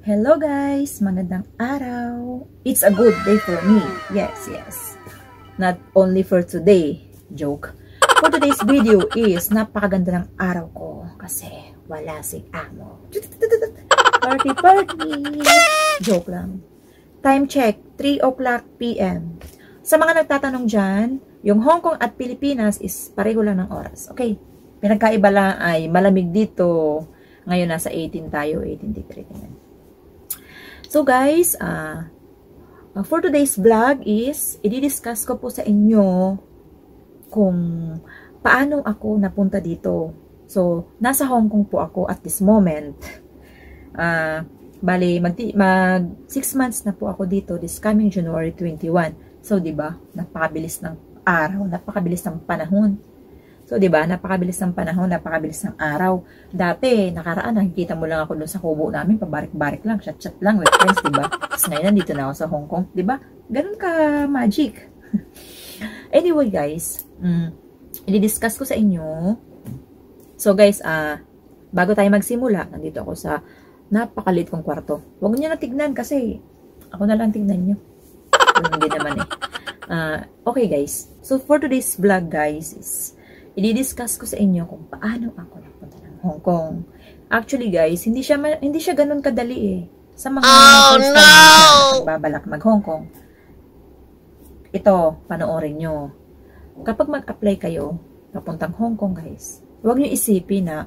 Hello guys! Magandang araw! It's a good day for me. Yes. Not only for today. Joke. For today's video is napakaganda ng araw ko kasi wala si amo. Party! Joke lang. Time check, 3 o'clock p.m. Sa mga nagtatanong dyan, yung Hong Kong at Pilipinas is pareho lang ng oras. Okay? Pinagkaiba lang ay malamig dito. Ngayon nasa 18 tayo, 18 degree. So guys, for today's vlog is, i-discuss ko po sa inyo kung paano ako napunta dito. So, nasa Hong Kong po ako at this moment. Bali, mag 6 months na po ako dito this coming January 21. So, di ba, napakabilis ng araw, napakabilis ng panahon. So, di ba, napakabilis ng panahon, napakabilis ng araw. Dati, nakaraan, nakikita mo lang ako doon sa kubo namin, pabarik-barik lang, chat-chat lang with friends, di ba? Tapos ngayon, nandito na ako sa Hong Kong, di ba? Ganun ka magic. Anyway, guys, i-discuss ko sa inyo. So, guys, bago tayo magsimula, nandito ako sa napakalit kong kwarto. Huwag niyo na tignan kasi ako na lang tignan nyo. Hindi naman eh. Okay, guys. So, for today's vlog, guys, is i-discuss ko sa inyo kung paano ako napunta ng Hong Kong. Actually, guys, hindi siya ganun kadali eh. Sa mga first time na nagbabalak mag-Hong Kong. Ito, panoorin nyo. Kapag mag-apply kayo, papuntang Hong Kong, guys, huwag nyo isipin na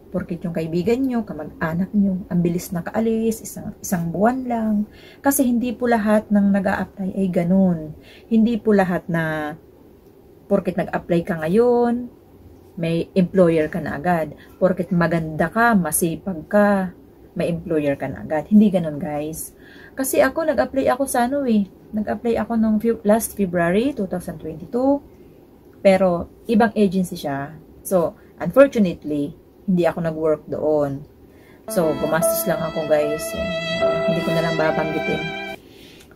porkit yung kaibigan nyo, kamag-anak nyo, ang bilis na kaalis, isang buwan lang. Kasi hindi po lahat ng nag-a-apply ay ganun. Hindi po lahat na porkit nag-apply ka ngayon, may employer ka na agad. Porkit maganda ka, masipag ka, may employer ka na agad. Hindi ganun, guys. Kasi ako, nag-apply ako sa ano eh. Nag-apply ako nung last February 2022. Pero, ibang agency siya. So, unfortunately, hindi ako nag-work doon. So, gumastos lang ako, guys. Hindi ko na lang babanggitin.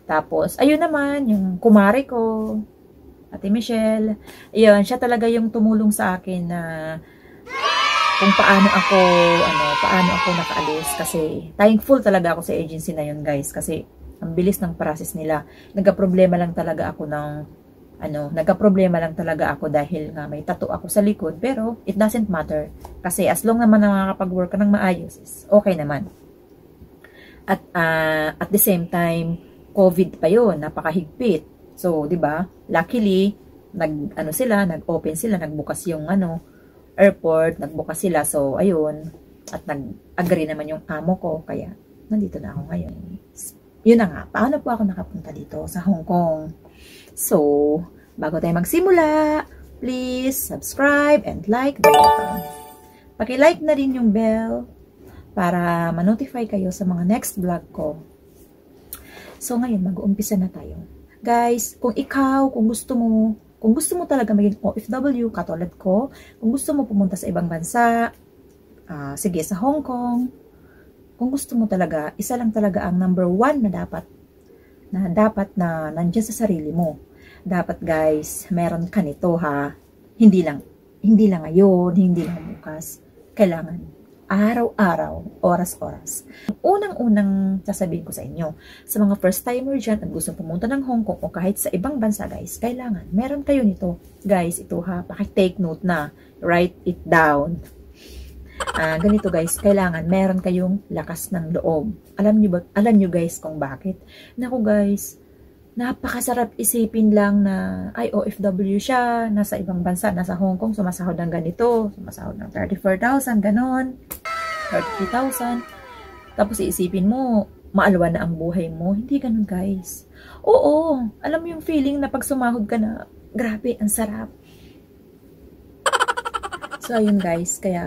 Tapos, ayun naman, yung kumare ko, Ate Michelle, ayun, siya talaga yung tumulong sa akin na kung paano ako nakaalis. Kasi, thankful talaga ako sa agency na yun, guys. Kasi, ang bilis ng process nila. Nagka-problema lang talaga ako dahil nga may tattoo ako sa likod. Pero, it doesn't matter. Kasi, as long naman na makakapag-work ka ng maayos, is okay naman. At, at the same time, COVID pa yun, napakahigpit. So, 'di ba? Luckily, nag-open sila, nagbukas yung airport, nagbukas sila. So, ayun, at nag-agree naman yung amo ko, kaya nandito na ako ngayon. Yun na nga, paano po ako nakapunta dito sa Hong Kong? So, bago tayo magsimula, please subscribe and like the button. Paki-like na rin yung bell para ma-notify kayo sa mga next vlog ko. So, ngayon, mag-uumpisa na tayo. Guys, kung gusto mo talaga maging OFW, katulad ko, kung gusto mo pumunta sa ibang bansa, sige, sa Hong Kong, kung gusto mo talaga, isa lang talaga ang number 1 na dapat na nandiyan sa sarili mo. Dapat, guys, meron ka nito, ha. Hindi lang ngayon, hindi lang bukas. Kailangan araw-araw, oras-oras. Unang-unang sasabihin ko sa inyo, sa mga first-timer dyan at gusto pumunta ng Hong Kong o kahit sa ibang bansa, guys, kailangan, meron kayo nito. Guys, ito ha, paki-take note na, write it down. Ganito guys, kailangan, meron kayong lakas ng loob. Alam nyo guys kung bakit? Naku guys, napakasarap isipin lang na ay OFW siya, nasa ibang bansa, nasa Hong Kong, sumasahod ng ganito, sumasahod ng 34,000, ganon, 33,000. Tapos iisipin mo, maalwa na ang buhay mo. Hindi ganon guys. Oo, alam mo yung feeling na pag sumahod ka na, grabe, ang sarap. So ayun guys, kaya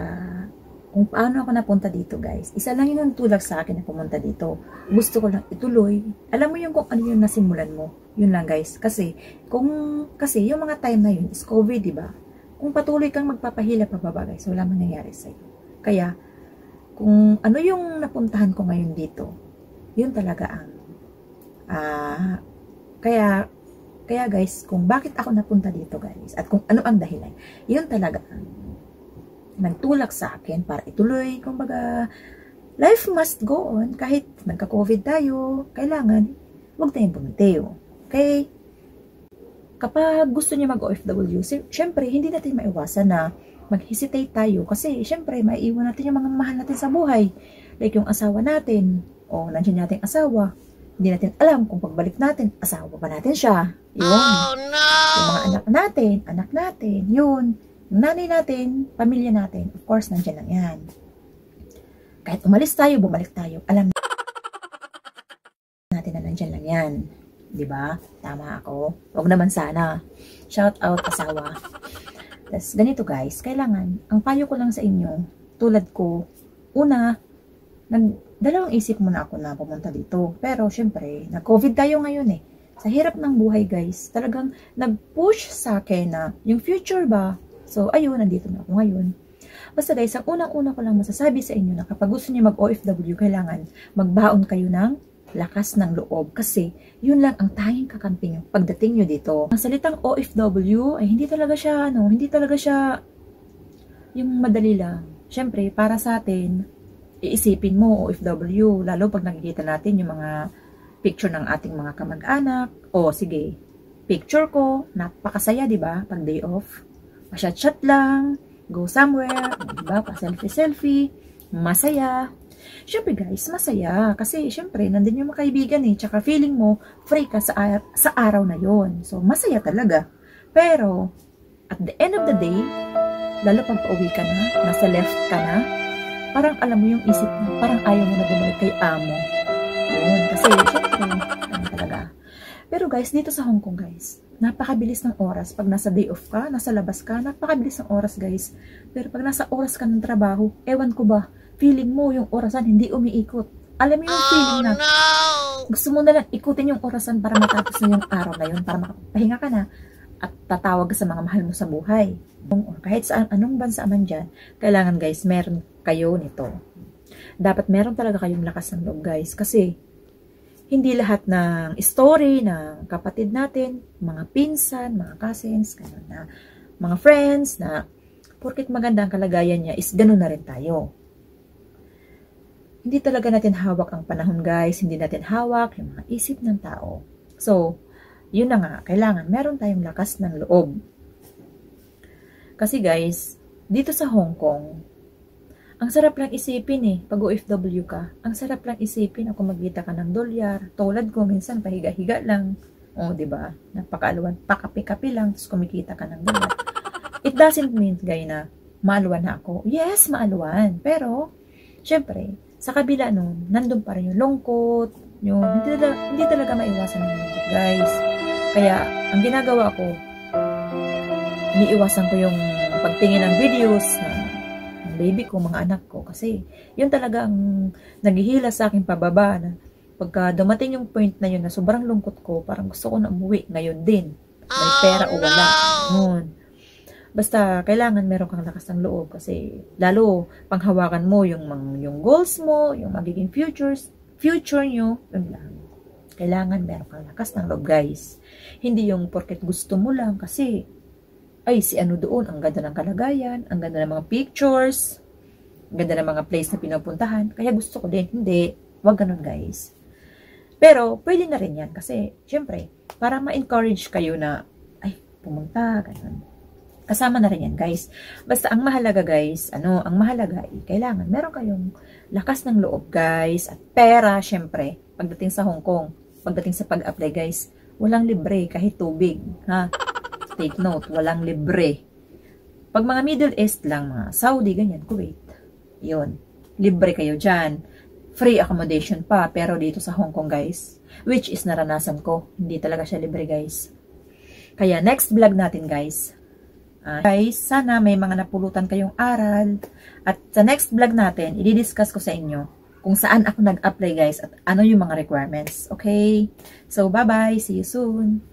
kung paano ako napunta dito guys, isa lang yung tulak sa akin na pumunta dito. Gusto ko lang ituloy. Alam mo yung kung ano yung nasimulan mo. Yun lang guys. Kasi yung mga time na yun is COVID, diba? Kung patuloy kang magpapahila pababa guys, wala mangyayari sa'yo. Kaya, kung ano yung napuntahan ko ngayon dito, yun talaga ang kaya guys, kung bakit ako napunta dito guys, at kung ano ang dahilan, yun talaga ang nagtulak sa akin para ituloy, kumbaga, life must go on. Kahit nagka-COVID tayo, kailangan, huwag tayong bumitiw. Okay? Kapag gusto niya mag-OFW, syempre, hindi natin maiwasan na mag-hesitate tayo. Kasi, syempre, maiiwan natin yung mga mahal natin sa buhay. Like yung asawa natin, o nandiyan natin asawa. Hindi natin alam kung pagbalik natin, asawa ba natin siya. Yun. Oh, no! Yung mga anak natin, yun. Yung nanay natin, pamilya natin, of course, nandiyan lang yan. Kahit umalis tayo, bumalik tayo, alam natin na nandiyan lang yan. Diba? Tama ako. Huwag naman sana. Shout out, asawa. Tapos, ganito guys, kailangan, ang payo ko lang sa inyo, tulad ko, una, dalawang isip muna ako na pumunta dito. Pero, syempre, nag-COVID tayo ngayon eh. Sa hirap ng buhay guys, talagang nag-push sa akin na yung future ba? So, ayun, nandito na ako ngayon. Basta guys, ang unang-una ko lang masasabi sa inyo na kapag gusto niyo mag-OFW, kailangan magbaon kayo ng lakas ng loob. Kasi, yun lang ang tanging kakampi nyo pagdating nyo dito. Ang salitang OFW ay hindi talaga siya yung madali lang. Syempre, para sa atin, iisipin mo OFW, lalo pag nakikita natin yung mga picture ng ating mga kamag-anak. O, sige, picture ko, napakasaya, di ba? Pag day off, pa-chat-chat lang, go somewhere, di ba? Pa-selfie-selfie, masaya. Syempre guys, masaya. Kasi syempre, nandun yung mga kaibigan eh. Tsaka feeling mo, free ka sa araw na yon. So, masaya talaga. Pero, at the end of the day, lalo pag pauwi ka na, nasa left ka na, parang alam mo yung isip mo, parang ayaw mo na bumalik kay amo. Yun. Kasi, syempre, talaga. Pero guys, dito sa Hong Kong guys, napakabilis ng oras. Pag nasa day off ka, nasa labas ka, napakabilis ng oras guys. Pero pag nasa oras ka ng trabaho, ewan ko ba, feeling mo yung orasan hindi umiikot. Alam mo yung feeling na gusto mo na lang ikutin yung orasan para matapos na yung araw na yun, para makapahinga ka na at tatawag ka sa mga mahal mo sa buhay. Kahit saan, anong bansa man dyan, kailangan guys, meron kayo nito. Dapat meron talaga kayong lakas ng loob guys, kasi hindi lahat ng story ng kapatid natin, mga pinsan, mga cousins, na, mga friends na porket maganda ang kalagayan niya is ganun na rin tayo. Hindi talaga natin hawak ang panahon guys, hindi natin hawak yung mga isip ng tao. So, yun na nga, kailangan meron tayong lakas ng loob. Kasi guys, dito sa Hong Kong, ang sarap lang isipin eh, pag OFW ka, ang sarap lang isipin ako magkita ka ng dolyar, tulad ko minsan pahiga-higa lang, o diba, napakaaluan, pakapi-kapi lang, tapos kumikita ka ng dolyar. It doesn't mean guys na maaluan na ako. Yes, maaluan, pero, syempre, sa kabila nun, nandun pa rin yung lungkot, yung hindi talaga maiwasan ng lungkot, guys. Kaya, ang ginagawa ko, iniiwasan ko yung pagtingin ng videos ng baby ko, mga anak ko. Kasi, yun talaga ang naghihila sa akin pababa. Na pagka dumating yung point na yun na sobrang lungkot ko, parang gusto ko na umuwi ngayon din. May pera o wala. Noon. Basta, kailangan meron kang lakas ng loob kasi lalo, panghawakan mo yung goals mo, yung magiging future nyo, yun lang. Kailangan meron kang lakas ng loob, guys. Hindi yung porket gusto mo lang kasi, ay, si ano doon, ang ganda ng kalagayan, ang ganda ng mga pictures, ang ganda ng mga place na pinupuntahan, kaya gusto ko din. Hindi, wag ganun, guys. Pero, pwede na rin yan kasi, syempre, para ma-encourage kayo na, ay, pumunta, ganun. Kasama na rin yan, guys. Basta, ang mahalaga, guys, ang mahalaga, kailangan, meron kayong lakas ng loob, guys, at pera, syempre, pagdating sa Hong Kong, pagdating sa pag-apply, guys, walang libre, kahit tubig, ha? Take note, walang libre. Pag mga Middle East lang, mga Saudi, ganyan, Kuwait, yun, libre kayo dyan. Free accommodation pa, pero dito sa Hong Kong, guys, which is naranasan ko, hindi talaga siya libre, guys. Kaya, next vlog natin, guys, guys, sana may mga napulutan kayong aral. At sa next vlog natin, i-discuss ko sa inyo kung saan ako nag-apply guys at ano yung mga requirements. Okay? So, bye-bye. See you soon.